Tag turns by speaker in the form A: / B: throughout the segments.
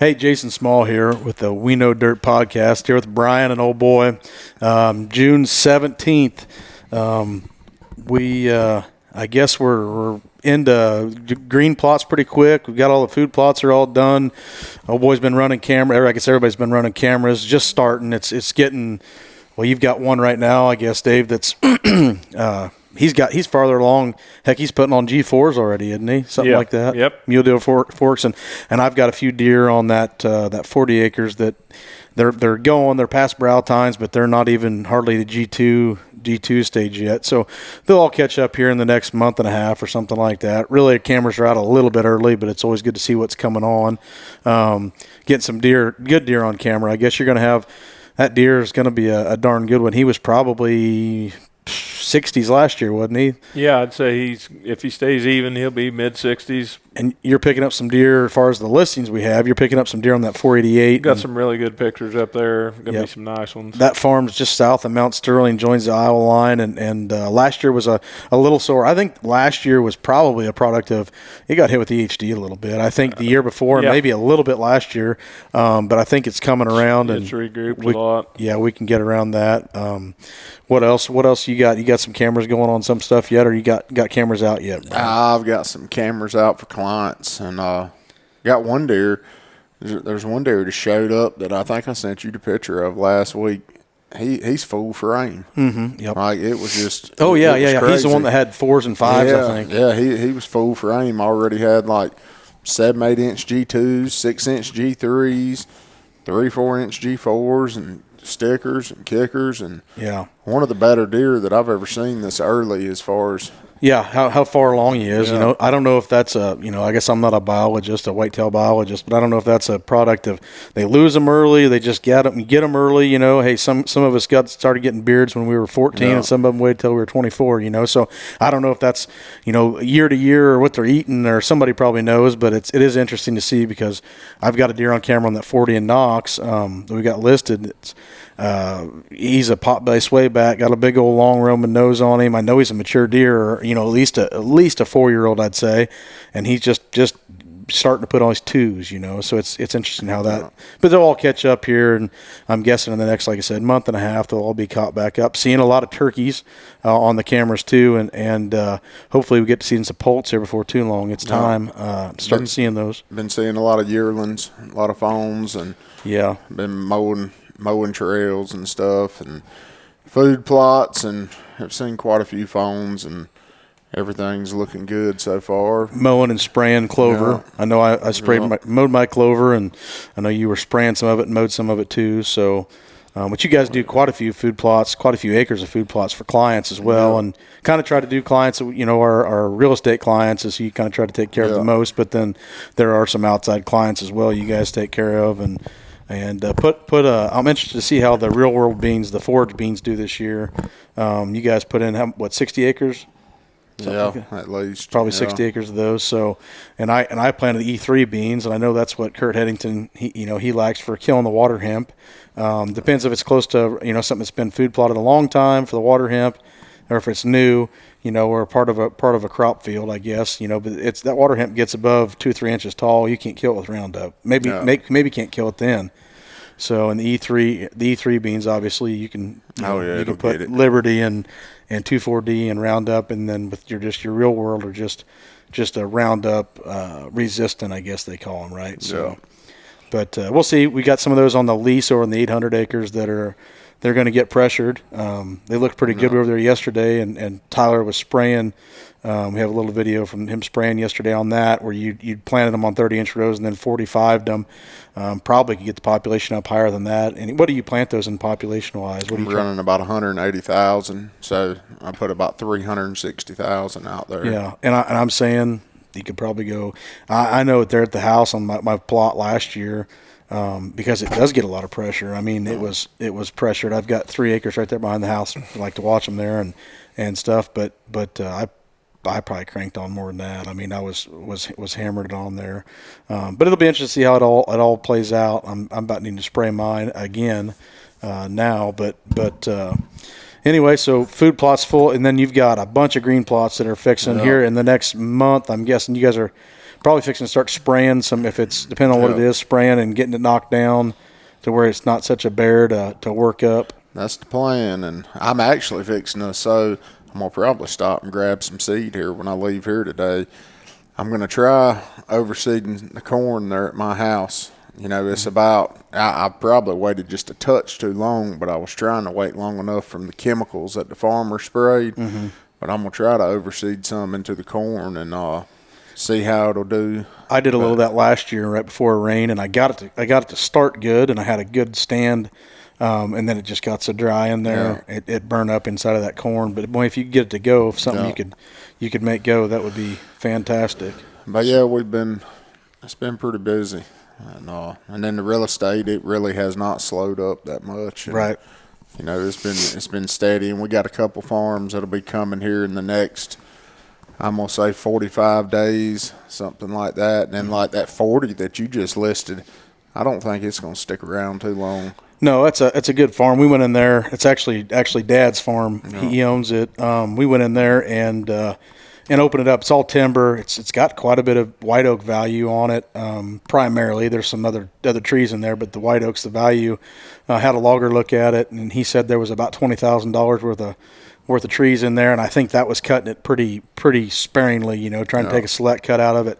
A: Hey, Jason Small here with the We Know Dirt podcast, here with Brian and old boy. June 17th, I guess we're into green plots pretty quick. We've got all the food plots are all done. Old boy's been running camera. I guess everybody's been running cameras, just starting. It's getting, well, you've got one right now, I guess, Dave, that's he's farther along. Heck, he's putting on G4s already, isn't he? Something like that.
B: Yep.
A: Mule deer forks, and I've got a few deer on that 40 acres that they're going. They're past brow tines, but they're not even hardly the G2 stage yet. So they'll all catch up here in the next month and a half or something like that. Really, cameras are out a little bit early, but it's always good to see what's coming on. Getting some good deer on camera. I guess you're going to have that deer is going to be a darn good one. He was probably 60s last year, wasn't he?
B: Yeah, I'd say if he stays even, he'll be mid-60s.
A: And you're picking up some deer as far as the listings we have. You're picking up some deer on that 488.
B: Got some really good pictures up there. Going to be some nice ones.
A: That farm's just south of Mount Sterling, joins the Iowa line, and last year was a little sore. I think last year was probably a product of it got hit with EHD a little bit. I think the year before, and maybe a little bit last year, but I think it's coming around.
B: It's regrouped a lot.
A: Yeah, we can get around that. What else? What else you got? You got some cameras going on some stuff yet, or you got cameras out yet, Brian?
C: I've got some cameras out for clients, and got one deer. There's one deer that showed up that I think I sent you the picture of last week. He's full frame.
A: Mm-hmm. Yep.
C: Like it was just.
A: Oh yeah.
C: Crazy.
A: He's the one that had 4s and 5s. I think.
C: Yeah, he was full frame. Already had like 7-8 inch G2s, 6-inch G3s, 3-4 inch G4s, and stickers and kickers, and one of the better deer that I've ever seen this early as far as
A: how far along he is. I don't know if that's I guess I'm not a biologist, a whitetail biologist, but I don't know if that's a product of they lose them early, they just get them early. Hey, some of us started getting beards when we were 14, and some of them waited till we were 24. So I don't know if that's year to year or what they're eating, or somebody probably knows, but it is interesting to see because I've got a deer on camera on that 40 in Knox that we got listed. He's a pot belly swayback, got a big old long Roman nose on him. I know he's a mature deer, or, at least a 4-year-old, I'd say, and he's just starting to put on his 2s, so it's interesting how that, but they'll all catch up here, and I'm guessing in the next, like I said, month and a half, they'll all be caught back up. Seeing a lot of turkeys on the cameras too, and hopefully we get to see some poults here before too long. It's time starting seeing those.
C: Been seeing a lot of yearlings, a lot of fawns, and been mowing trails and stuff, and food plots, and have seen quite a few fawns, and everything's looking good so far.
A: Mowing and spraying clover. I know I mowed my clover, and I know you were spraying some of it and mowed some of it too. So, but you guys do quite a few food plots, quite a few acres of food plots for clients as well, and kind of try to do clients, our real estate clients is you kind of try to take care of the most, but then there are some outside clients as well you guys take care of, and I'm interested to see how the real world beans, the forage beans, do this year. You guys put in 60 acres?
C: At least
A: probably 60 acres of those. So, and I planted E3 beans, and I know that's what Kurt Headington he likes for killing the water hemp. Depends if it's close to something that's been food plotted a long time for the water hemp, or if it's new. Or part of a crop field, I guess. But it's that water hemp gets above 2-3 inches tall, you can't kill it with Roundup. Maybe can't kill it then. So in the E3 beans, obviously you can you can put Liberty and 2,4-D and Roundup, and then with your real world or just a Roundup resistant, I guess they call them, right? So, but we'll see. We got some of those on the lease over in the 800 acres they're going to get pressured. They looked pretty good over there yesterday, and Tyler was spraying. We have a little video from him spraying yesterday on that, where you planted them on 30-inch rows and then 45'd them. Probably could get the population up higher than that. And what do you plant those in population-wise?
C: I'm running about 180,000, so I put about 360,000 out there.
A: Yeah, and I'm saying you could probably go. I know there at the house on my plot last year. Because it does get a lot of pressure. I mean, it was pressured. I've got 3 acres right there behind the house. I like to watch them there and stuff. But I probably cranked on more than that. I mean, I was hammered on there. But it'll be interesting to see how it all plays out. I'm about needing to spray mine again now. But anyway, so food plots full, and then you've got a bunch of green plots that are fixing here in the next month. I'm guessing you guys are probably fixing to start spraying some, if it's depending on what it is, spraying and getting it knocked down to where it's not such a bear to work up.
C: That's the plan, and I'm actually fixing to sow. I'm going to probably stop and grab some seed here when I leave here today. I'm going to try overseeding the corn there at my house. You know, it's about, I probably waited just a touch too long, but I was trying to wait long enough from the chemicals that the farmer sprayed. But I'm going to try to overseed some into the corn and see how it'll do.
A: I did a little of that last year right before a rain, and I got it to start good, and I had a good stand. And then it just got so dry in there, it burned up inside of that corn. But boy, if you could get it to go, if something you could make go, that would be fantastic.
C: But yeah, it's been pretty busy, and then the real estate, it really has not slowed up that much. And,
A: right.
C: You know, it's been steady, and we got a couple farms that'll be coming here in the next, I'm gonna say 45 days, something like that. And then like that 40 that you just listed, I don't think it's gonna stick around too long.
A: No, it's a good farm. We went in there. It's actually Dad's farm. Yeah. He owns it. We went in there and opened it up. It's all timber. It's got quite a bit of white oak value on it. Primarily, there's some other trees in there, but the white oak's the value. Had a logger look at it, and he said there was about $20,000 worth of trees in there, and I think that was cutting it pretty sparingly. You know, trying to take a select cut out of it.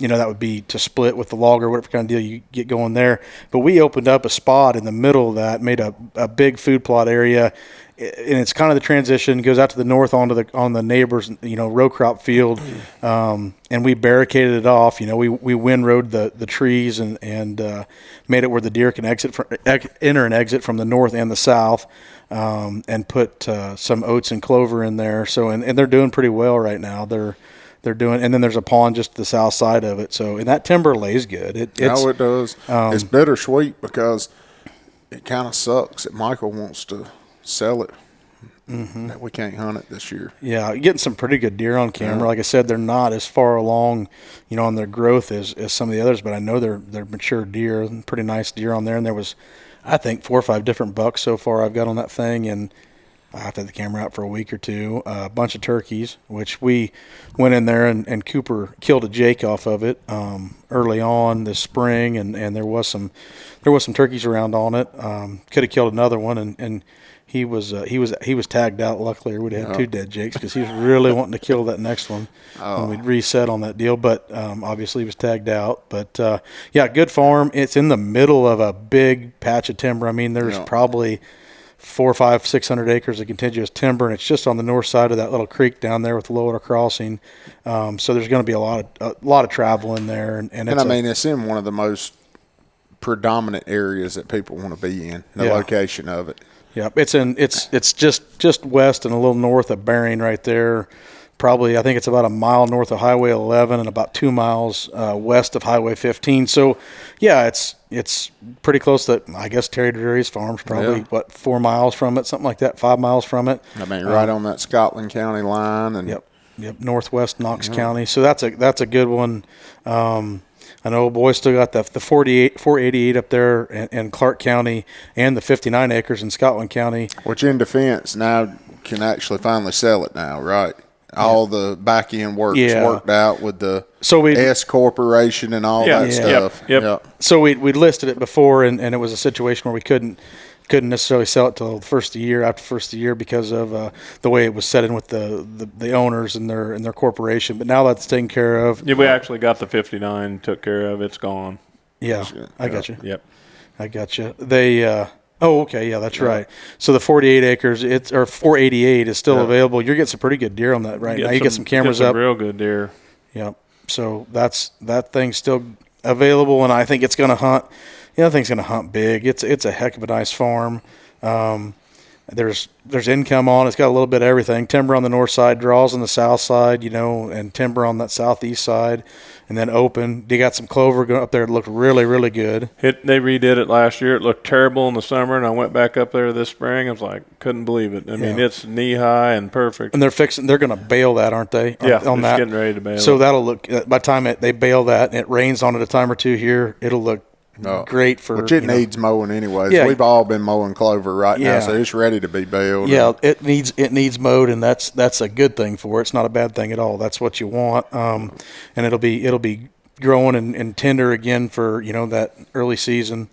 A: You know, that would be to split with the logger, whatever kind of deal you get going there. But we opened up a spot in the middle of that, made a big food plot area, and it's kind of the transition, goes out to the north on the neighbor's, you know, row crop field, and we barricaded it off. You know, we windrowed the trees and made it where the deer can enter and exit from the north and the south, and put some oats and clover in there. So and they're doing pretty well right now. They're doing, and then there's a pond just to the south side of it. So, and that timber lays good. It
C: does. It's bittersweet because it kind of sucks that Michael wants to sell it. That we can't hunt it this year.
A: Yeah, getting some pretty good deer on camera. Like I said, they're not as far along, you know, on their growth as some of the others, but I know they're mature deer, pretty nice deer on there. And there was, I think, 4 or 5 different bucks so far I've got on that thing, and I have to have the camera out for a week or two. A bunch of turkeys, which we went in there and Cooper killed a jake off of it early on this spring, and there was some turkeys around on it. Could have killed another one, and he was tagged out. Luckily, or we'd have had 2 dead jakes because he was really wanting to kill that next one when we'd reset on that deal. But obviously, he was tagged out. But yeah, good farm. It's in the middle of a big patch of timber. I mean, there's probably 400, 500, 600 acres of contiguous timber, and it's just on the north side of that little creek down there with the low water crossing. So there's going to be a lot of travel in there, and
C: I mean, it's in one of the most predominant areas that people want to be in. The location of it.
A: Yeah, it's just west and a little north of Bering right there. Probably, I think it's about a mile north of Highway 11 and about 2 miles west of Highway 15. So, yeah, it's pretty close to, I guess, Terry Drury's farm's probably, 4 miles from it, something like that, 5 miles from it.
C: I mean, right on that Scotland County line. And
A: Yep, northwest Knox County. So that's a good one. I know boy still got the 488 up there in Clark County and the 59 acres in Scotland County.
C: Which in defense now can actually finally sell it now, right? All the back end work's worked out with the S Corporation and all that stuff.
B: Yep.
A: So we listed it before, and it was a situation where we couldn't necessarily sell it till the first of the year, after the first of the year, because of the way it was set in with the owners and their corporation. But now that's taken care of.
B: Yeah, we actually got the 59 took care of. It's gone.
A: Yeah, I got you.
B: Yep.
A: I got you. They. Oh, okay. Yeah, that's right. So the 48 acres, or 488 is still available. You're getting some pretty good deer on that right now. You get some cameras up.
B: Real good deer.
A: Yep. So that thing's still available, and I think it's going to hunt. That thing's going to hunt big. It's a heck of a nice farm. There's income on it. It's got a little bit of everything. Timber on the north side, draws on the south side, and timber on that southeast side, and then open. They got some clover going up there. It looked really, really good.
B: They redid it last year. It looked terrible in the summer, and I went back up there this spring. I was like, couldn't believe it. I mean, it's knee high and perfect.
A: And they're going to bale that, aren't they?
B: On that. Getting ready to bale.
A: So that'll look. By the time they bale that and it rains on it a time or two here, it'll look great for.
C: Which it needs mowing anyways.
A: Yeah.
C: We've all been mowing clover right now, so it's ready to be baled.
A: Yeah, it needs mowed, and that's a good thing for it. It's not a bad thing at all. That's what you want, and it'll be growing and tender again for that early season,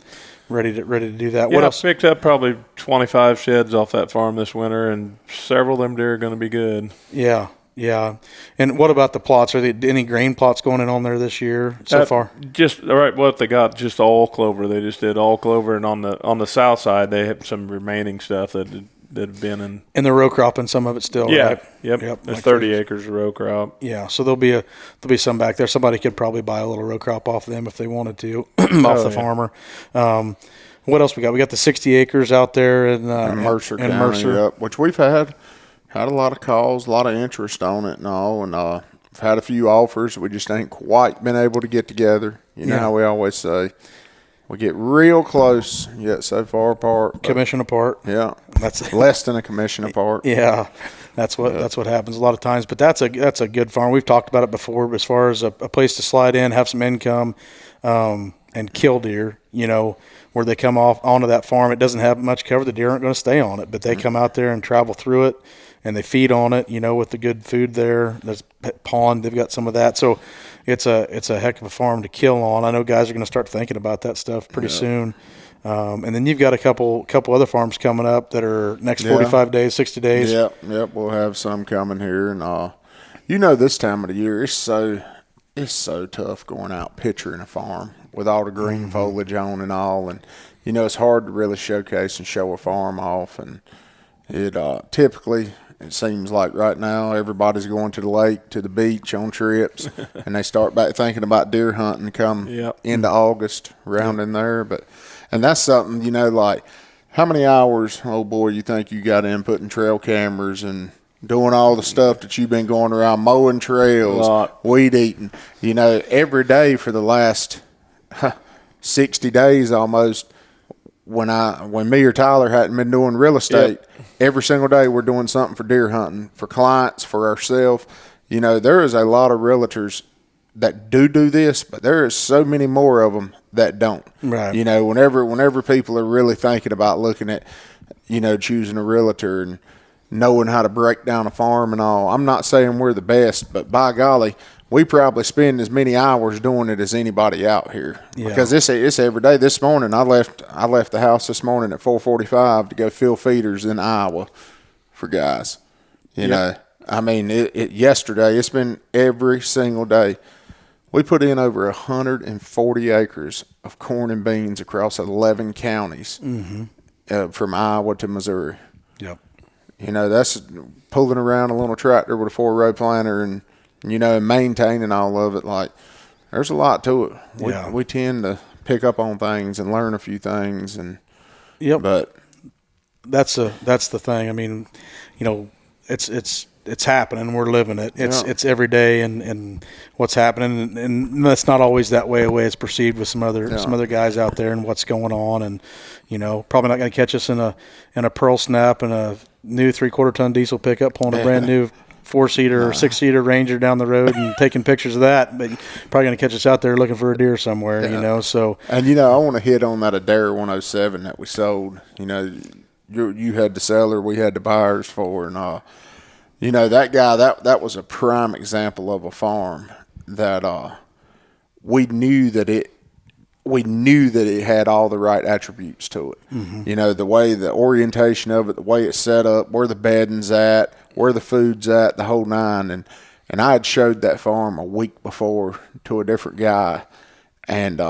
A: ready to do that.
B: Yeah,
A: What else?
B: I picked up probably 25 sheds off that farm this winter, and several of them deer are going to be good.
A: Yeah. Yeah, and what about the plots? Are there any grain plots going in on there this year so far?
B: Just right, what they got, just all clover. They just did all clover, and on the south side they have some remaining stuff that have been in.
A: And the row crop and some of it still.
B: Yeah,
A: right?
B: yep. There's 30 acres of row crop.
A: Yeah, so there'll be some back there. Somebody could probably buy a little row crop off them if they wanted to, off the farmer. What else we got? We got the 60 acres out there in
C: Mercer County, yep, which we've had a lot of calls, a lot of interest on it and all, and I've had a few offers. We just ain't quite been able to get together. You know how we always say, we get real close, yet so far apart.
A: Commission apart.
C: Yeah,
A: That's
C: less than a commission apart.
A: Yeah, that's what happens a lot of times. But that's a good farm. We've talked about it before. As far as a place to slide in, have some income, and kill deer. Where they come off onto that farm, it doesn't have much cover. The deer aren't going to stay on it, but they come out there and travel through it. And they feed on it, with the good food there. There's pond, they've got some of that. So it's a heck of a farm to kill on. I know guys are going to start thinking about that stuff pretty soon. And then you've got a couple other farms coming up that are next 45 days, 60 days.
C: Yep. We'll have some coming here, and this time of the year it's so tough going out picturing a farm with all the green foliage on and all, and it's hard to really showcase and show a farm off, and it typically. It seems like right now everybody's going to the lake, to the beach on trips, and they start back thinking about deer hunting come into August around in there. And that's something, like how many hours, oh boy, you think you got in putting trail cameras and doing all the stuff that you've been going around, mowing trails, weed eating, every day for the last 60 days almost. When me or Tyler hadn't been doing real estate, every single day we're doing something for deer hunting, for clients, for ourselves. There is a lot of realtors that do this, but there is so many more of them that don't.
A: Right.
C: Whenever people are really thinking about looking at, choosing a realtor and knowing how to break down a farm and all, I'm not saying we're the best, but by golly, we probably spend as many hours doing it as anybody out here.
A: Yeah.
C: Because it's every day. This morning, I left the house this morning at 4:45 to go fill feeders in Iowa for guys. Yesterday, it's been every single day. We put in over 140 acres of corn and beans across 11 counties from Iowa to Missouri.
A: Yep.
C: That's pulling around a little tractor with a 4-row planter and maintaining all of it. Like, there's a lot to it. We tend to pick up on things and learn a few things, and but
A: that's the thing. I mean, it's happening. We're living it. It's every day, and what's happening, and that's not always that way it's perceived with some other guys out there and what's going on, and probably not going to catch us in a pearl snap and a new 3/4 ton diesel pickup pulling a brand new 4-seater or 6-seater Ranger down the road and taking pictures of that, but probably going to catch us out there looking for a deer somewhere, so. And,
C: I want to hit on that Adair 107 that we sold. You had the seller, we had the buyers for, and, that guy, that was a prime example of a farm that we knew that it had all the right attributes to it. Mm-hmm. The way, the orientation of it, the way it's set up, where the bedding's at, where the food's at, the whole nine. And I had showed that farm a week before to a different guy, and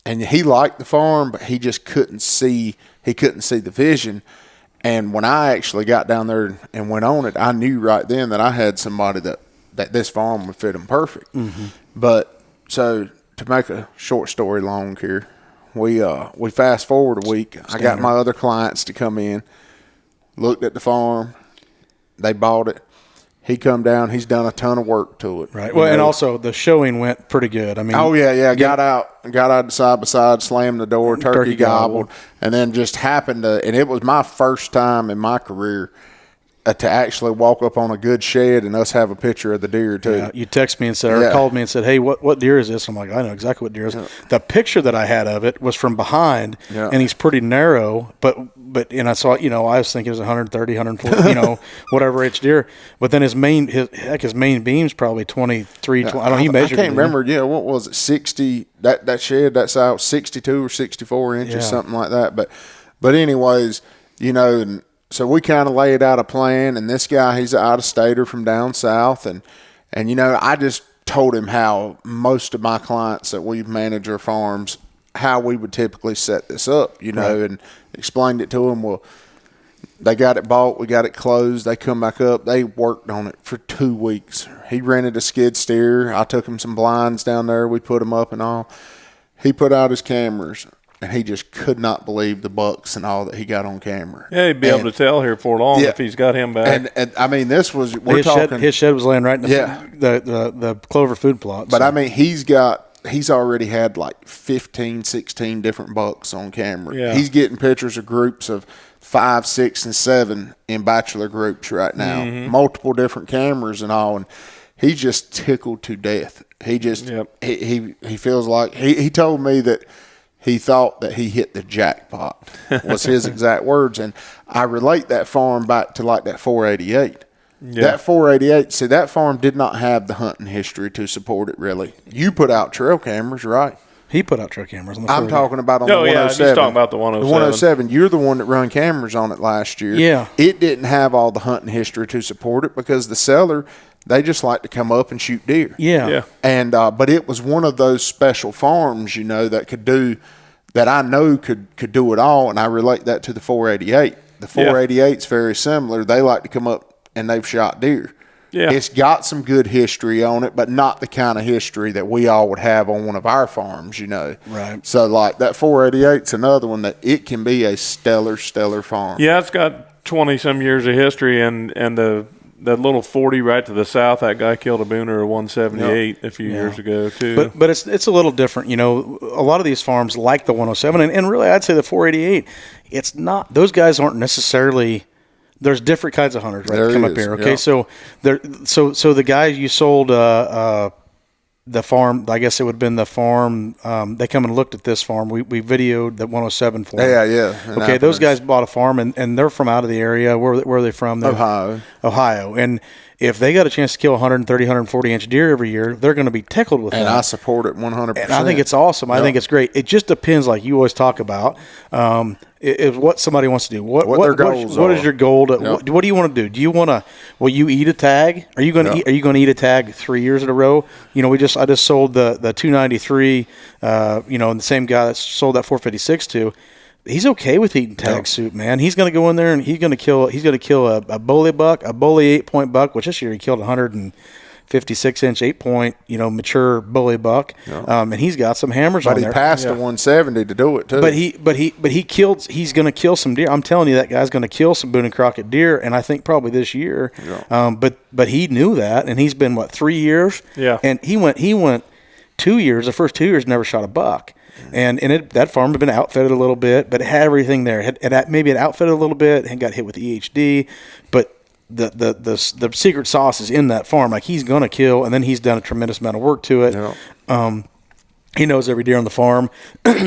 C: he liked the farm, but he just couldn't see the vision. And when I actually got down there and went on it, I knew right then that I had somebody that this farm would fit him perfect. Mm-hmm. But so to make a short story long here, we fast forward a week. I got my other clients to come in, looked at the farm. They bought it. He come down. He's done a ton of work to it.
A: Right. Well, and also the showing went pretty good. I mean.
C: Oh yeah. Got out side by side, slammed the door, turkey gobbled, and then just happened to. And it was my first time in my career to actually walk up on a good shed and us have a picture of the deer too.
A: Yeah, you text me and said, or called me and said, "Hey, what deer is this?" I'm like, "I know exactly what deer is." Yeah. The picture that I had of it was from behind, and he's pretty narrow, but and I saw, I was thinking it was 130, 140, whatever inch deer. But then his main beam's probably 23. 20, I don't know. He measured.
C: I can't remember. Yeah, what was it? 60. That shed that size, 62 or 64 inches, something like that. But anyways, and so we kind of laid out a plan, and this guy, he's an out-of-stater from down south, and I just told him how most of my clients that we manage our farms, how we would typically set this up, and explained it to him. Well, they got it bought, we got it closed, they come back up, they worked on it for 2 weeks. He rented a skid steer, I took him some blinds down there, we put them up and all. He put out his cameras, and he just could not believe the bucks and all that he got on camera.
B: Yeah, he'd be able to tell here before long if he's got him back.
C: And I mean, this was
A: his shed was laying right in the clover food plot.
C: But I mean, he's already had like 15, 16 different bucks on camera.
B: Yeah.
C: He's getting pictures of groups of 5, 6, and 7 in bachelor groups right now, multiple different cameras and all, and he's just tickled to death. He just he feels like he told me that he thought that he hit the jackpot was his exact words. And I relate that farm back to like that 488. Yeah. That 488, see, that farm did not have the hunting history to support it, really. You put out trail cameras, right?
A: He put out trail cameras on the
C: I'm talking about on the 107.
B: Yeah, he's talking about the 107.
C: The 107, you're the one that run cameras on it last year.
A: Yeah.
C: It didn't have all the hunting history to support it because the seller, they just like to come up and shoot deer.
A: Yeah.
C: And but it was one of those special farms, that could do that. I know could do it all, and I relate that to the 488. The 488's very similar. They like to come up and they've shot deer.
B: Yeah.
C: It's got some good history on it, but not the kind of history that we all would have on one of our farms,
A: Right.
C: So like that 488's another one that it can be a stellar farm.
B: Yeah, it's got 20-some years of history, and that little 40 right to the south, that guy killed a booner of 178 a few years ago too.
A: But it's a little different. A lot of these farms like the 107, and really I'd say the 488, it's not, those guys aren't necessarily, there's different kinds of hunters, right? Come up here. Okay. Yeah. So the guy you sold the farm, I guess it would have been the farm. They come and looked at this farm. We videoed the 107 farm.
C: Yeah.
A: Okay, those guys bought a farm, and they're from out of the area. Where are they from? Ohio. And if they got a chance to kill 130, 140 inch deer every year, they're going to be tickled with that.
C: And I support it 100%.
A: And I think it's awesome. Yep. I think it's great. It just depends, like you always talk about, what somebody wants to do. What their goals are. What is your goal? What do you want to do? Do you want to? Will you eat a tag? Are you going to eat? Are you going to eat a tag 3 years in a row? I just sold the 293. And the same guy that sold that 456 to. He's okay with eating tag soup, man. He's going to go in there and he's going to kill a bully buck, a bully 8-point buck, which this year he killed 156 inch 8-point, mature bully buck. And he's got some hammers on there.
C: But he passed the 170 to do it too.
A: But he's going to kill some deer. I'm telling you, that guy's going to kill some Boone and Crockett deer, and I think probably this year. Yeah. But he knew that, and he's been 3 years.
B: Yeah.
A: And he went 2 years. The first 2 years never shot a buck. And that farm had been outfitted a little bit, but it had everything there. Maybe it outfitted a little bit and got hit with EHD, but the secret sauce is in that farm. Like, he's going to kill, and then he's done a tremendous amount of work to it. Yeah. He knows every deer on the farm.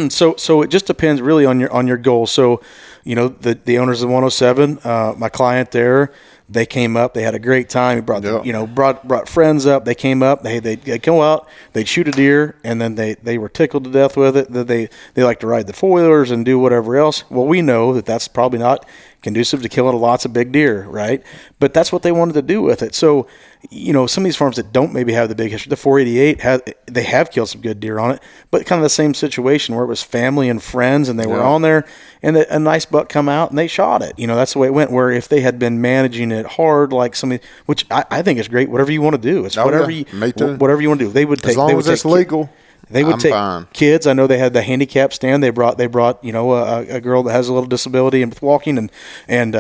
A: so it just depends really on your goals. So, the owners of the 107, my client there, they came up. They had a great time. He brought brought friends up. They came up. They come out. They'd shoot a deer, and then they were tickled to death with it. That they like to ride the four-wheelers and do whatever else. Well, we know that that's probably not conducive to killing lots of big deer, right? But that's what they wanted to do with it. So, some of these farms that don't maybe have the big history, the 488 they have killed some good deer on it, but kind of the same situation where it was family and friends, and they were on there, and a nice buck come out and they shot it. That's the way it went. Where if they had been managing it hard, like somebody, which I think is great, whatever you want to do, it's whatever you want to do. They would take,
C: as long as it's legal.
A: They would take kids. I know they had the handicap stand. They brought a girl that has a little disability and with walking and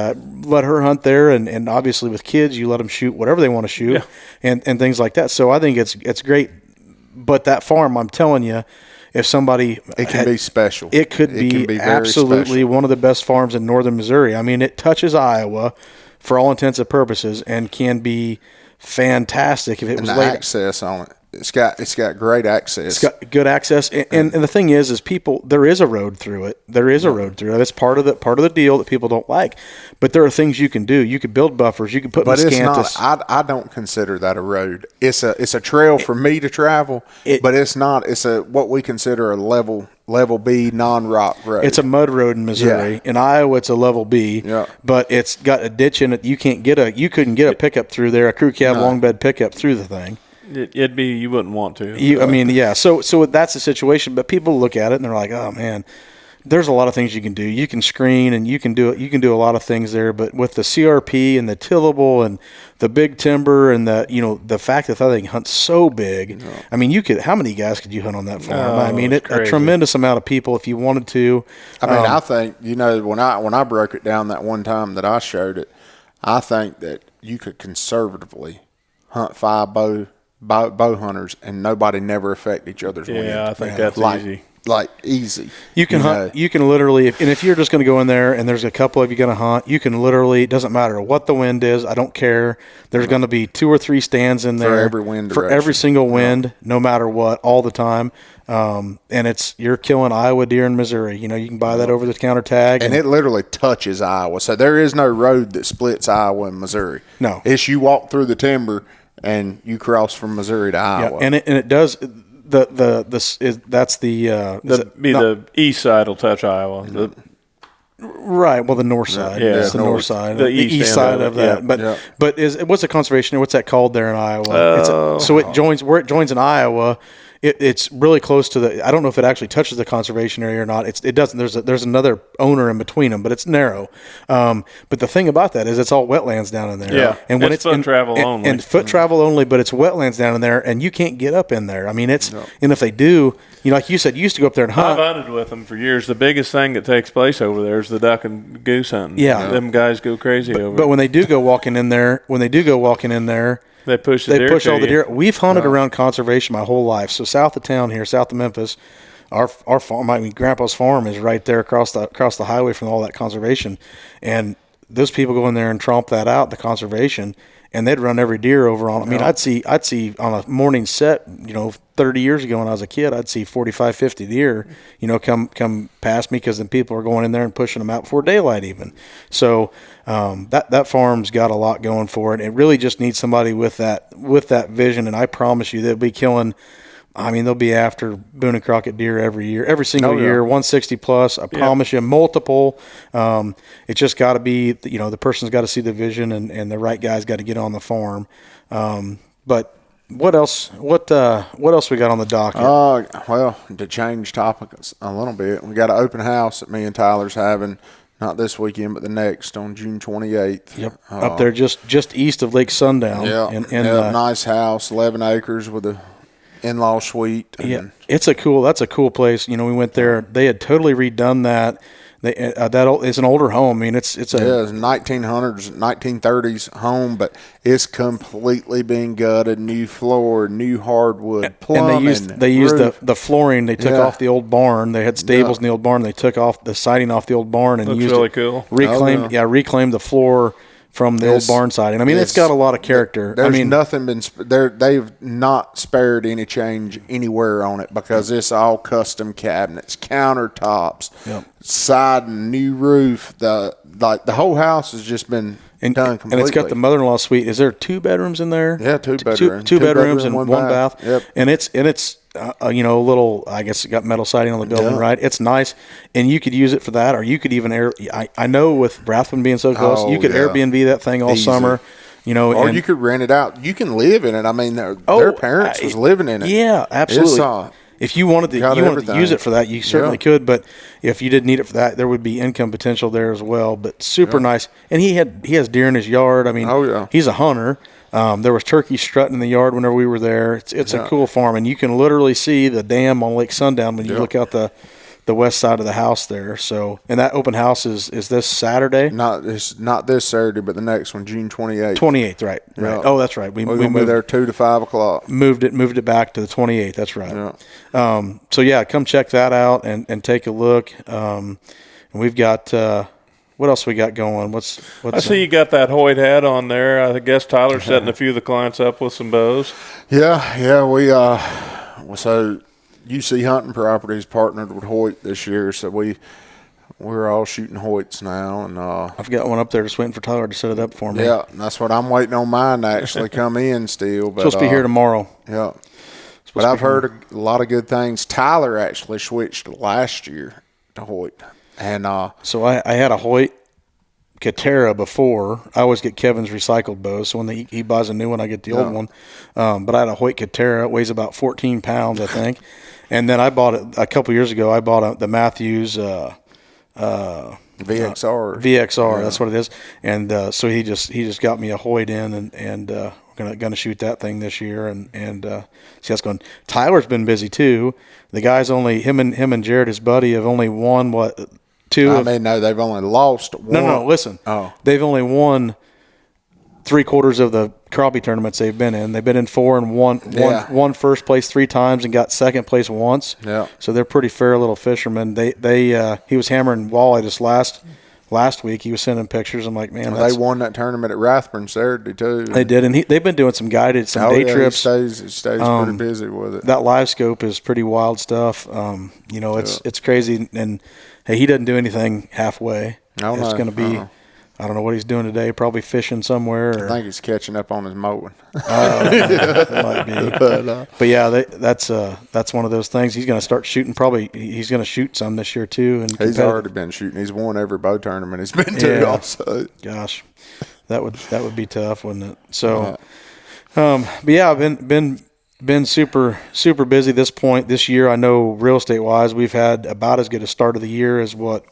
A: let her hunt there. And obviously with kids, you let them shoot whatever they want to shoot and things like that. So I think it's great. But that farm, I'm telling you, if somebody
C: it can be special.
A: It could be absolutely special. One of the best farms in northern Missouri. I mean, it touches Iowa. for all intents and purposes, and can be fantastic if it
C: And
A: was
C: the
A: laid.
C: access on it. It's got great access.
A: It's got good access, and the thing is people. There is a road through it. There is a road through it. That's part of the deal that people don't like. But there are things you can do. You could build buffers. You could put.
C: But it's
A: miscanthus.
C: not. I don't consider that a road. It's a trail for me to travel. But it's not. It's a what we consider a level B non-rock road.
A: It's a mud road in Missouri.
C: Yeah.
A: In Iowa, it's a level B.
C: Yeah.
A: But it's got a ditch in it. You couldn't get a pickup through there. A crew cab long bed pickup through the thing.
B: It'd be you wouldn't want to.
A: I mean, yeah. So that's the situation. But people look at it and they're like, oh man, there's a lot of things you can do. You can screen and you can do a lot of things there. But with the CRP and the tillable and the big timber and the fact that thing hunts so big. I mean, how many guys could you hunt on that farm? I mean, a tremendous amount of people if you wanted to.
C: I mean, I think when I broke it down that one time that I showed it, I think that you could conservatively hunt 5 bow hunters and nobody never affect each other's wind.
B: Yeah, I think that's easy.
C: Like easy.
A: You can hunt. You can literally, if you're just going to go in there and there's a couple of you going to hunt, you can literally. It doesn't matter what the wind is. I don't care. There's going to be 2 or 3 stands in there
C: for every wind
A: for
C: direction.
A: every single wind, no matter what, all the time. And you're killing Iowa deer in Missouri. You can buy that over the counter tag,
C: and it literally touches Iowa. So there is no road that splits Iowa and Missouri.
A: No,
C: it's you walk through the timber and you cross from Missouri to Iowa.
A: Yeah, and it does. The
B: east side will touch Iowa.
A: Right. Well, the north side.
B: Yeah,
A: it's the north side.
B: The
A: east side of that.
B: Yeah.
A: But what's a conservation? What's that called there in Iowa? So it joins where it joins in Iowa. It's really close to the. I don't know if it actually touches the conservation area or not. It doesn't. There's another owner in between them, but it's narrow. But the thing about that is it's all wetlands down in there.
B: Yeah,
A: and when
B: it's foot travel only,
A: and foot travel only, but it's wetlands down in there, and you can't get up in there. I mean, and if they do, like you said, you used to go up there and hunt.
B: I've hunted with them for years. The biggest thing that takes place over there is the duck and goose hunting.
A: Yeah,
B: them guys go crazy over.
A: But when they do go walking in there,
B: they push
A: all the deer. We've hunted around conservation my whole life. So south of town here, south of Memphis, our farm, Grandpa's farm is right there across the highway from all that conservation. And those people go in there and tromp that out, the conservation, and they'd run every deer over on. I mean, I'd see on a morning set, 30 years ago when I was a kid, I'd see 45, 50 deer, come past me because then people are going in there and pushing them out before daylight even. So that farm's got a lot going for it. It really just needs somebody with that vision, and I promise you they'll be killing. I mean, they'll be after Boone and Crockett deer every year, every single year, 160 plus. I promise you, multiple. It's just got to be, the person's got to see the vision, and the right guy's got to get on the farm. But what else? What else we got on the docket?
C: Well, to change topics a little bit, we got an open house that me and Tyler's having. Not this weekend, but the next on June 28th.
A: Yep, up there just east of Lake Sundown.
C: Yeah, nice house, 11 acres with a in-law suite.
A: That's a cool place. We went there. They had totally redone that. It's an older home. I mean, it's a
C: 1900s, 1930s home, but it's completely been gutted. New floor, new hardwood, plumbing.
A: And they used the flooring. They took off the old barn. They had stables in the old barn. They took off the siding off the old barn and
B: That's
A: used
B: really
A: it.
B: Cool.
A: Reclaimed the floor from the old barn siding. I mean, it's got a lot of character.
C: There's nothing been they've not spared any change anywhere on it because it's all custom cabinets, countertops, siding, new roof. The whole house has just been done completely.
A: And it's got the mother-in-law suite. Is there 2 bedrooms in there?
C: Yeah, 2 bedrooms.
A: Two bedrooms and one bath.
C: Yep.
A: And it's a little, I guess it got metal siding on the building, right? It's nice, and you could use it for that, or you could even I know with Rathbun being so close, you could Airbnb that thing all summer,
C: or you could rent it out. You can live in it. I mean, their parents was living in it.
A: Yeah, absolutely. If you wanted to use it for that, you certainly could. But if you didn't need it for that, there would be income potential there as well. But super nice, and he has deer in his yard. I mean, he's a hunter. There was turkeys strutting in the yard whenever we were there. It's a cool farm, and you can literally see the dam on Lake Sundown when you look out the west side of the house there. So, and that open house is this Saturday?
C: It's not this Saturday, but the next one, June 28th.
A: 28th, right?
C: Yeah.
A: Oh, that's right. We
C: moved there 2 to 5 o'clock.
A: Moved it back to the 28th. That's right. Yeah. So come check that out and take a look. And we've got what else we got going? What's
B: I see you got that Hoyt hat on there. I guess Tyler's setting a few of the clients up with some bows.
C: Yeah, we so UC Hunting Properties partnered with Hoyt this year, so we're all shooting Hoyts now, and
A: I've got one up there just waiting for Tyler to set it up for me.
C: yeah, and that's what I'm waiting on mine to actually come in still. But
A: Supposed to be here tomorrow.
C: Yeah, but I've heard a lot of good things. Tyler actually switched last year to Hoyt, and
A: So I had a Hoyt Katera before. I always get Kevin's recycled bows, so when he buys a new one, I get the old one. But I had a Hoyt Katera. It weighs about 14 pounds, I think. And then I bought it a couple years ago. I bought the Matthews
C: VXR.
A: VXR, that's what it is. And so he just got me a Hoyt in, and gonna shoot that thing this year, and see that's going. Tyler's been busy too. The guy's only him and Jared, his buddy, have only won two.
C: I mean, no, they've only lost one.
A: No, listen.
C: Oh.
A: They've only won 3/4 of the crappie tournaments they've been in. They've been in 4 and won first place 3 times and got second place once.
C: Yeah.
A: So they're pretty fair little fishermen. He was hammering walleye this last week. He was sending pictures. I'm like, man,
C: They won that tournament at Rathburn Saturday too.
A: They did, and they've been doing some guided, day trips.
C: He stays pretty busy with it.
A: That live scope is pretty wild stuff. It's crazy, and hey, he doesn't do anything halfway. It's going to be. I don't know what he's doing today. Probably fishing somewhere.
C: I think he's catching up on his mowing.
A: That might be. But yeah, that's one of those things. He's going to start shooting. Probably he's going to shoot some this year too. And
C: he's already been shooting. He's won every bow tournament he's been to. Also,
A: gosh, that would be tough, wouldn't it? So, but yeah, I've been super busy this year. I know real estate wise, we've had about as good a start of the year as what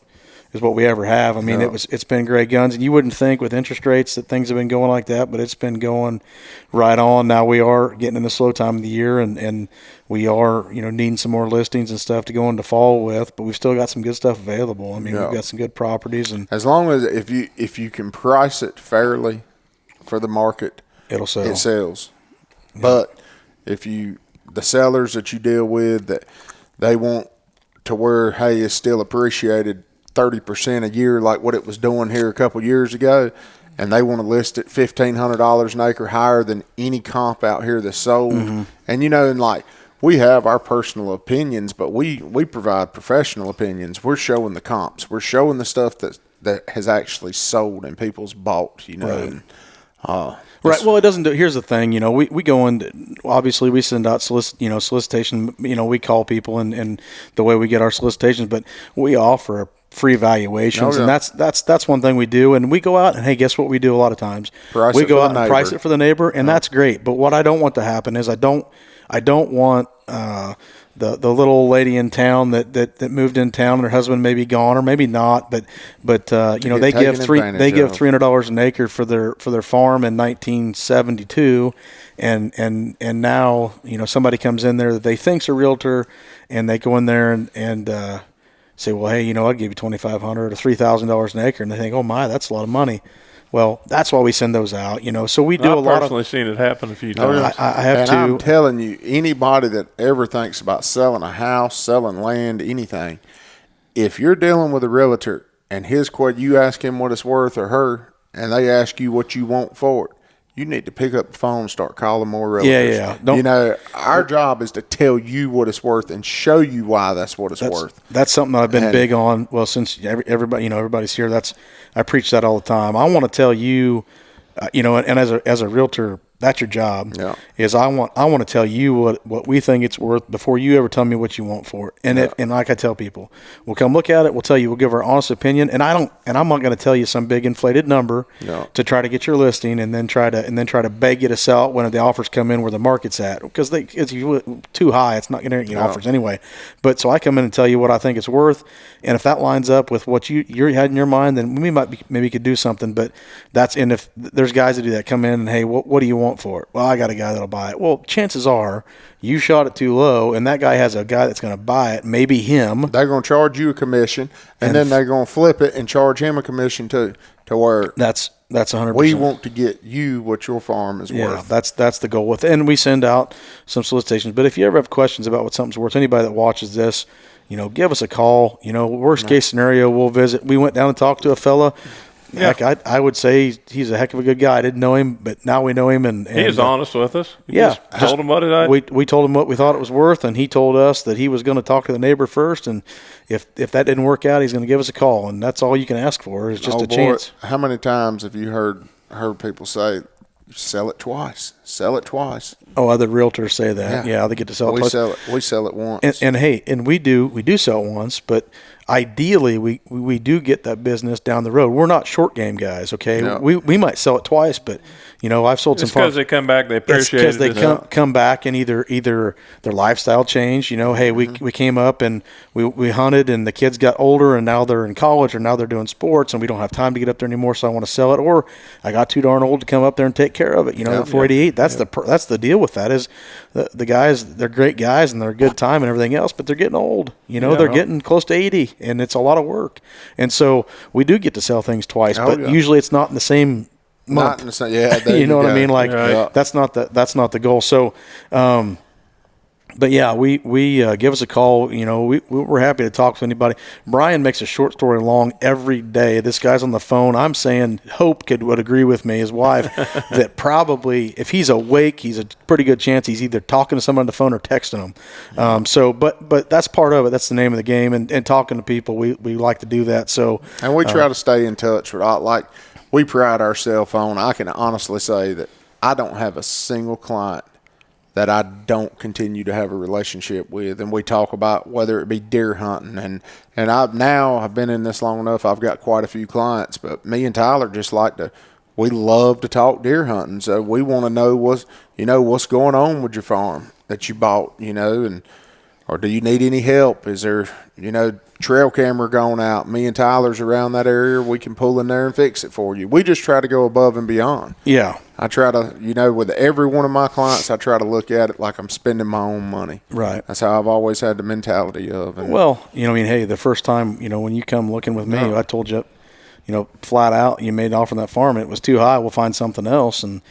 A: we ever have. I mean, it's been great guns, and you wouldn't think with interest rates that things have been going like that, but it's been going right on. Now we are getting in the slow time of the year, and we are needing some more listings and stuff to go into fall with, but we've still got some good stuff available. I mean, we've got some good properties, and
C: as long as if you can price it fairly for the market,
A: it'll sell.
C: It sells. Yeah. But if the sellers that you deal with, that they want to where, hey, it's still appreciated 30% a year like what it was doing here a couple years ago, and they want to list it $1,500 an acre higher than any comp out here that's sold. Mm-hmm. And like we have our personal opinions, but we provide professional opinions. We're showing the comps. We're showing the stuff that has actually sold and people's bought.
A: Right. Right. Well, it doesn't do. Here's the thing. We go in. Obviously, we send out solicitation. We call people and the way we get our solicitations, but we offer free valuations, and that's one thing we do. And we go out and hey, guess what we do a lot of times? We go out and price it for the neighbor, and that's great. But what I don't want to happen is I don't want the little old lady in town that moved in town and her husband may be gone or maybe not, but they give $300 an acre for their farm in 1972, and now somebody comes in there that they think's a realtor, and they go in there and say, well, hey, I'd give you $2,500 or $3,000 an acre, and they think, oh my, that's a lot of money. Well, that's why we send those out, So we do a lot of.
B: I've personally seen it happen a few times.
A: I have
C: and
A: too.
C: I'm telling you, anybody that ever thinks about selling a house, selling land, anything, if you're dealing with a realtor and you ask him what it's worth or her, and they ask you what you want for it, you need to pick up the phone and start calling more realtors.
A: Yeah.
C: Our job is to tell you what it's worth and show you why that's what it's worth.
A: That's something that I've been big on. Well, since everybody, everybody's here, I preach that all the time. I want to tell you, and as a realtor, that's your job.
C: Yeah.
A: Is I want to tell you what we think it's worth before you ever tell me what you want for it. And and like I tell people, we'll come look at it. We'll tell you. We'll give our honest opinion. And I'm not going to tell you some big inflated number to try to get your listing, and then try to beg you to sell it when the offers come in where the market's at, because it's too high. It's not going to get offers anyway. But so I come in and tell you what I think it's worth, and if that lines up with what you had in your mind, then we maybe could do something. But if there's guys that do that, come in and hey, what do you want for it? Well, I got a guy that'll buy it. Well, chances are you shot it too low, and that guy has a guy that's going to buy it, maybe him.
C: They're going to charge you a commission, and then they're going to flip it and charge him a commission too, to where
A: that's 100%.
C: We want to get you what your farm is worth.
A: That's the goal with it. And we send out some solicitations. But if you ever have questions about what something's worth, anybody that watches this, give us a call. Worst case scenario, we'll visit. We went down and talked to a fella.
B: Yeah.
A: Heck, I would say he's a heck of a good guy. I didn't know him, but now we know him. And
B: he was honest with us.
A: Just
B: told him what it I.
A: We told him what we thought it was worth, and he told us that he was going to talk to the neighbor first, and if that didn't work out, he's going to give us a call, and that's all you can ask for is just a chance.
C: How many times have you heard people say, sell it twice, sell it twice?
A: Oh, other realtors say that. Yeah, they get to sell it twice.
C: We sell it once.
A: And hey, and we do sell it once, but ideally we do get that business down the road. We're not short game guys, okay?
C: No.
A: We might sell it twice, but I've sold some
B: because they come back, they appreciate
A: it's
B: it.
A: because they come back and either their lifestyle changed. Hey, we came up and we hunted, and the kids got older, and now they're in college, or now they're doing sports, and we don't have time to get up there anymore, so I want to sell it. Or I got too darn old to come up there and take care of it. The 488. That's the deal with that is the guys. They're great guys and they're a good time and everything else, but they're getting old. They're getting close to 80, and it's a lot of work. And so we do get to sell things twice, but usually it's not in the same month.
C: Not in the same, yeah.
A: You know what I mean? Like that's not the goal. So, but yeah, we give us a call. We're happy to talk to anybody. Brian makes a short story long every day. This guy's on the phone. I'm saying Hope would agree with me, his wife, that probably if he's awake, he's a pretty good chance he's either talking to someone on the phone or texting them. But that's part of it. That's the name of the game. And talking to people, we like to do that. So
C: and we try to stay in touch. Like we pride ourselves on. I can honestly say that I don't have a single client that I don't continue to have a relationship with, and we talk about whether it be deer hunting, and I've been in this long enough. I've got quite a few clients, but me and Tyler just we love to talk deer hunting, so we want to know what's going on with your farm that you bought, or do you need any help? Is there trail camera gone out? Me and Tyler's around that area. We can pull in there and fix it for you. We just try to go above and beyond.
A: Yeah.
C: I try to, with every one of my clients, I try to look at it like I'm spending my own money.
A: Right.
C: That's how I've always had the mentality of. And
A: hey, the first time, when you come looking with me, I told you, flat out, you made an offer on that farm, it was too high, we'll find something else. And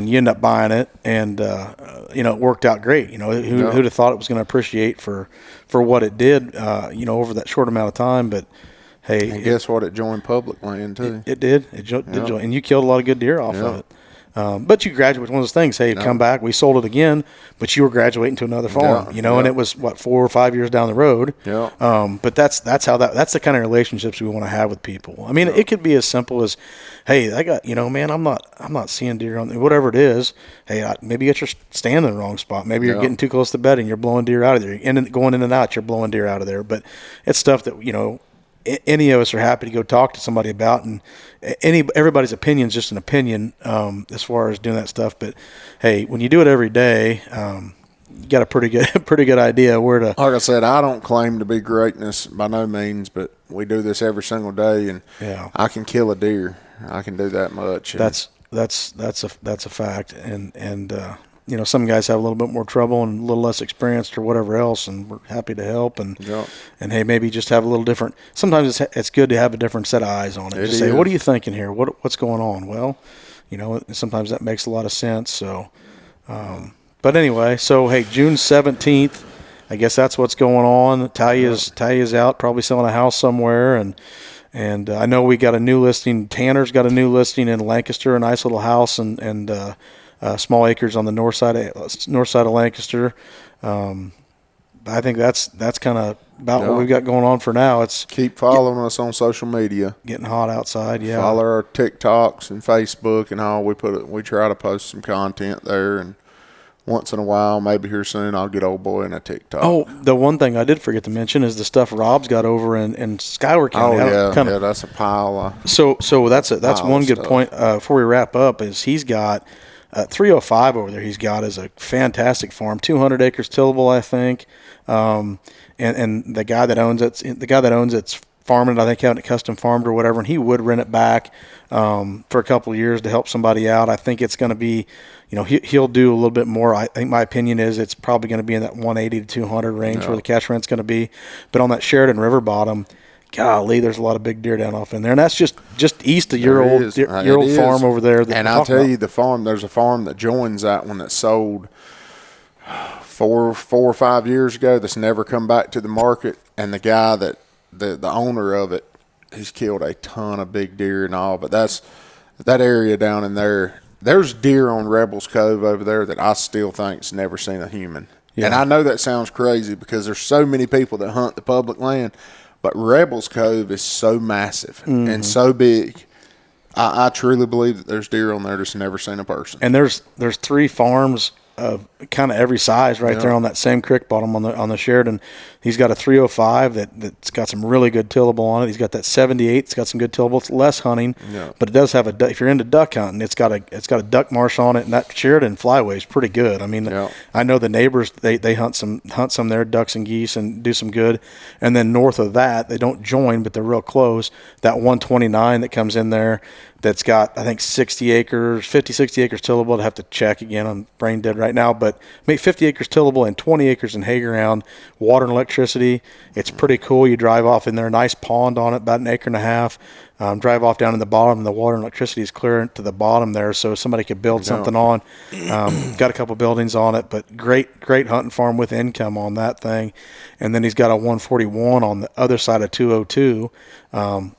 A: you end up buying it, and, it worked out great. Who'd have thought it was going to appreciate for what it did, over that short amount of time. But, hey.
C: And guess what? It joined public land, too.
A: It did. It did join. And you killed a lot of good deer off of it. But you graduate with one of those things. Hey, come back. We sold it again, but you were graduating to another farm, and it was 4 or 5 years down the road.
C: Yeah.
A: But that's the kind of relationships we want to have with people. I mean, it could be as simple as, hey, I got, man, I'm not seeing deer on whatever it is. Hey, maybe you got your stand in the wrong spot. Maybe you're getting too close to bedding. You're blowing deer out of there. And going in and out, you're blowing deer out of there. But it's stuff that, any of us are happy to go talk to somebody about, and everybody's opinion is just an opinion as far as doing that stuff. But hey, when you do it every day, you got a pretty good idea where to.
C: Like I said, I don't claim to be greatness by no means, but we do this every single day, and I can kill a deer. I can do that much.
A: That's a fact, and some guys have a little bit more trouble and a little less experienced or whatever else, and we're happy to help. And hey, maybe just have a little different. Sometimes it's good to have a different set of eyes on it. Just say, what are you thinking here? What's going on? Well, sometimes that makes a lot of sense. So, but anyway, so hey, June 17th, I guess that's what's going on. Talia's out, probably selling a house somewhere, and I know we got a new listing. Tanner's got a new listing in Lancaster, a nice little house, and small acres on the north side of Lancaster. I think that's kind of about what we've got going on for now. It's
C: keep following us on social media.
A: Getting hot outside. Yeah,
C: follow our TikToks and Facebook and all. We try to post some content there, and once in a while, maybe here soon, I'll get old boy in a TikTok.
A: Oh, the one thing I did forget to mention is the stuff Rob's got over in Schuyler County.
C: Yeah, that's a pile.
A: So that's one good point before we wrap up. Is he's got 305 over there. He's got is a fantastic farm, 200 acres tillable, I think. And the guy that owns it's farming it, I think, having it custom farmed or whatever, and he would rent it back for a couple of years to help somebody out. I think it's going to be, he'll do a little bit more. I think my opinion is it's probably going to be in that 180 to 200 range where the cash rent's going to be. But on that Sheridan River bottom, golly, there's a lot of big deer down off in there, and that's just east of your old farm over there.
C: And I'll tell you, there's a farm that joins that one that sold 4 or 5 years ago that's never come back to the market, and the guy that the owner of it, he's killed a ton of big deer and all. But that area down in there, there's deer on Rebels Cove over there that I still think's never seen a human. Yeah. And I know that sounds crazy because there's so many people that hunt the public land, but Rebels Cove is so massive and so big. I truly believe that there's deer on there that's never seen a person.
A: And there's 3 farms of kind of every size right there on that same creek bottom on the Sheridan. He's got a 305 that's got some really good tillable on it. He's got that 78. It's got some good tillable. It's less hunting, but it does have if you're into duck hunting, it's got a duck marsh on it, and that Sheridan flyway is pretty good. I mean, I know the neighbors they hunt some there, ducks and geese, and do some good. And then north of that, they don't join, but they're real close. That 129 that comes in there, that's got, I think, 50, 60 acres tillable. I'd have to check again. I'm brain dead right now, but make 50 acres tillable and 20 acres in hay ground, water and electricity. It's pretty cool. You drive off in there, a nice pond on it, about 1.5 acres. Drive off down in the bottom, and the water and electricity is clear to the bottom there, so somebody could build something on. Got a couple buildings on it, but great hunting farm with income on that thing. And then he's got a 141 on the other side of 202,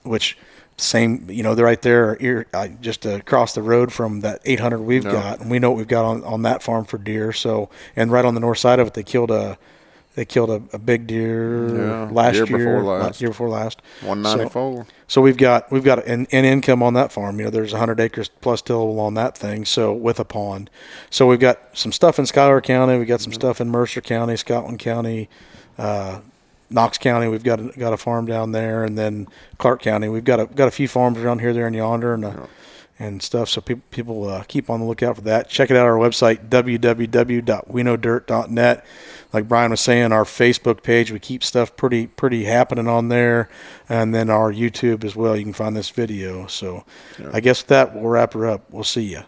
A: which – same, they're right there just across the road from that 800 we've got, and we know what we've got on that farm for deer. So, and right on the north side of it, they killed a big deer year before last
C: 194.
A: So we've got an income on that farm. There's 100 acres plus tillable on that thing, so with a pond. So we've got some stuff in Schuyler County, we got some stuff in Mercer County, Scotland County, Knox County. We've got a farm down there, and then Clark County. We've got a few farms around here, there, and yonder, and stuff. So people keep on the lookout for that. Check it out, our website, www.weknowdirt.net. Like Brian was saying, our Facebook page, we keep stuff pretty happening on there, and then our YouTube as well. You can find this video. So I guess with that, we'll wrap her up. We'll see you.